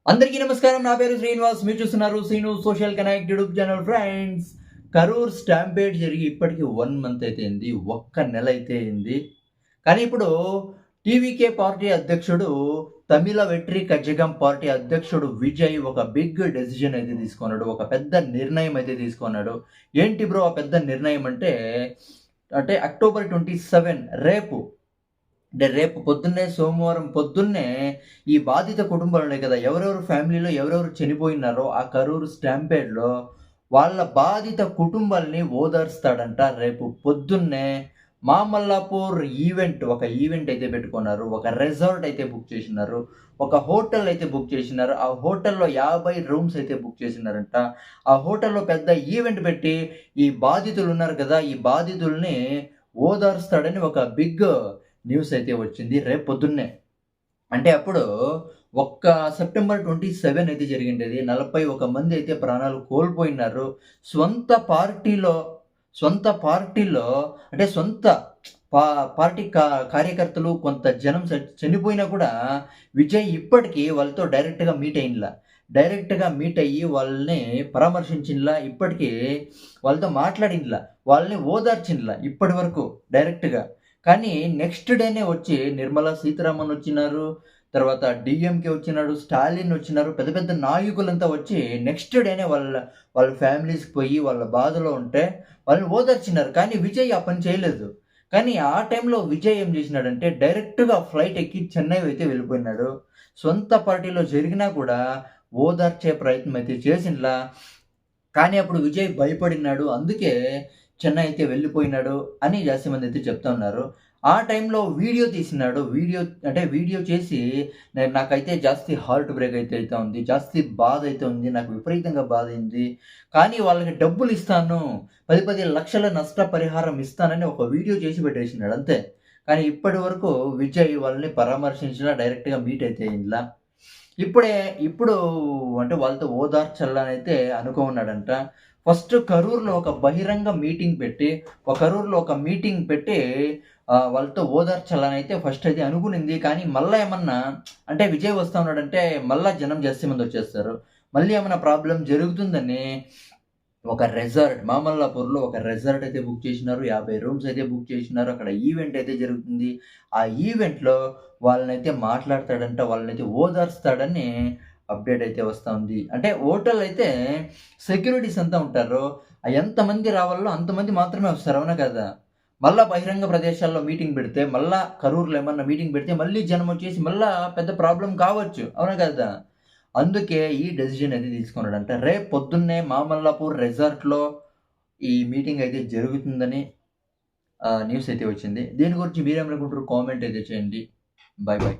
అందరికీ నమస్కారం. నా పేరు శ్రీనివాస్. మీరు చూస్తున్నారు Srinu social connect YouTube channel. Friends, Karur stampede జరిగి ఇప్పటికి 1 మంత్ అయితే అయింది. ఒక్క నెల అయితే అయింది. కానీ ఇప్పుడు టీవీకే పార్టీ అధ్యక్షుడు, తమిళ వెట్రి కజగం పార్టీ అధ్యక్షుడు విజయ్ ఒక బిగ్ డెసిషన్ అయితే తీసుకున్నాడు. ఒక పెద్ద నిర్ణయం అయితే తీసుకున్నాడు. ఏంటి బ్రో ఆ పెద్ద నిర్ణయం అంటే అక్టోబర్ 27 రేపు పొద్దున్నే సోమవారం పొద్దున్నే ఈ బాధిత కుటుంబాలు ఉన్నాయి కదా! ఎవరెవరు ఫ్యామిలీలో ఎవరెవరు చనిపోయినారో ఆ కరూరు స్టాంపేడ్‌లో వాళ్ళ బాధిత కుటుంబాల్ని ఓదారుస్తాడంట. రేపు పొద్దున్నే మామల్లాపూర్ ఒక ఈవెంట్ అయితే పెట్టుకున్నారు. ఒక రిసార్ట్ అయితే బుక్ చేసినారు. ఒక హోటల్ అయితే బుక్ చేసినారు. ఆ హోటల్‌లో 50 రూమ్స్ అయితే బుక్ చేసినారంట. ఆ హోటల్‌లో పెద్ద ఈవెంట్ పెట్టి ఈ బాధితులున్నారు కదా! ఈ బాధితుల్ని ఓదారుస్తాడని ఒక బిగ్ న్యూస్ అయితే వచ్చింది రేపు పొద్దున్నే. అంటే అప్పుడు ఒక్క సెప్టెంబర్ 27 అయితే జరిగిండేది. 41 మంది అయితే ప్రాణాలు కోల్పోయినారు. స్వంత పార్టీలో స్వంత పార్టీలో అంటే సొంత పా పార్టీ కార్యకర్తలు కొంత జనం చనిపోయినా కూడా విజయ్ ఇప్పటికి వాళ్ళతో డైరెక్ట్‌గా మీట్ అయ్యి వాళ్ళని పరామర్శించినలా, ఇప్పటికి వాళ్ళతో మాట్లాడినలా, వాళ్ళని ఓదార్చినలా ఇప్పటి వరకు డైరెక్ట్‌గా. కానీ నెక్స్ట్ డేనే వచ్చి నిర్మలా సీతారామన్ వచ్చినారు. తర్వాత డీఎంకే వచ్చినాడు. స్టాలిన్ వచ్చినారు. పెద్ద పెద్ద నాయకులంతా వచ్చి నెక్స్ట్ డేనే వాళ్ళ ఫ్యామిలీస్‌కి పోయి వాళ్ళ బాధలో ఉంటే వాళ్ళని ఓదార్చినారు. కానీ విజయ్ ఆ పని చేయలేదు. కానీ ఆ టైంలో విజయ్ ఏం చేసినాడంటే డైరెక్ట్‌గా ఫ్లైట్ ఎక్కి చెన్నై అయితే వెళ్ళిపోయినాడు. సొంత పార్టీలో జరిగినా కూడా ఓదార్చే ప్రయత్నం అయితే చేసినలా. కానీ అప్పుడు విజయ్ భయపడినాడు. అందుకే చెన్నై అయితే వెళ్ళిపోయినాడు అని జాస్తిమంది అయితే చెప్తా ఉన్నారు. ఆ టైంలో వీడియో తీసినాడు. వీడియో చేసి నాకైతే జాస్తి హార్ట్ బ్రేక్ అయితే అయితా ఉంది. జాస్తి బాధ అయితే ఉంది. నాకు విపరీతంగా బాధైంది. కానీ వాళ్ళకి డబ్బులిస్తాను. 10 లక్షల నష్టపరిహారం ఇస్తానని ఒక వీడియో చేసి పెట్టేసినాడు అంతే. కానీ ఇప్పటి వరకు విజయ్ వాళ్ళని పరామర్శించినా, డైరెక్ట్‌గా మీట్ అయితే అయిండ్ల. ఇప్పుడు అంటే వాళ్ళతో ఓదార్చాలనైతే అనుకోన్నాడంట. ఫస్ట్ కరూర్‌లో ఒక బహిరంగ మీటింగ్ పెట్టి, వాళ్ళతో ఓదార్చాలనైతే ఫస్ట్ అయితే అనుకునింది. కానీ మళ్ళా ఏమన్నా అంటే విజయ్ వస్తా ఉన్నాడంటే మళ్ళా జనం జాస్తి మందొచ్చేస్తారు. మళ్ళీ ఏమన్నా ప్రాబ్లమ్ జరుగుతుందని ఒక మామల్లాపూర్‌లో ఒక రిసార్ట్ అయితే బుక్ చేసినారు. 50 రూమ్స్ అయితే బుక్ చేసినారు. అక్కడ ఈవెంట్ అయితే జరుగుతుంది. ఆ ఈవెంట్‌లో వాళ్ళనైతే మాట్లాడతాడంట. వాళ్ళనైతే ఓదార్స్తాడని అప్డేట్ అయితే వస్తా ఉంది. అంటే హోటల్ అయితే సెక్యూరిటీస్ అంతా ఉంటారు. ఎంతమంది రావాలో అంతమంది మాత్రమే వస్తారు. అవునా కదా! మళ్ళా బహిరంగ ప్రదేశాల్లో మీటింగ్ పెడితే, మళ్ళా కరూర్‌లో ఏమన్నా మీటింగ్ పెడితే మళ్ళీ జనమొచ్చేసి మళ్ళా పెద్ద ప్రాబ్లమ్ కావచ్చు. అవునా కదా! అందుకే ఈ డెసిషన్ అయితే తీసుకున్నాడంట. రేపు పొద్దున్నే మామల్లాపూర్ రిసార్ట్‌లో ఈ మీటింగ్ అయితే జరుగుతుందని న్యూస్ అయితే వచ్చింది. దీని గురించి మీరేమనుకుంటారు? కామెంట్ అయితే చేయండి. బాయ్.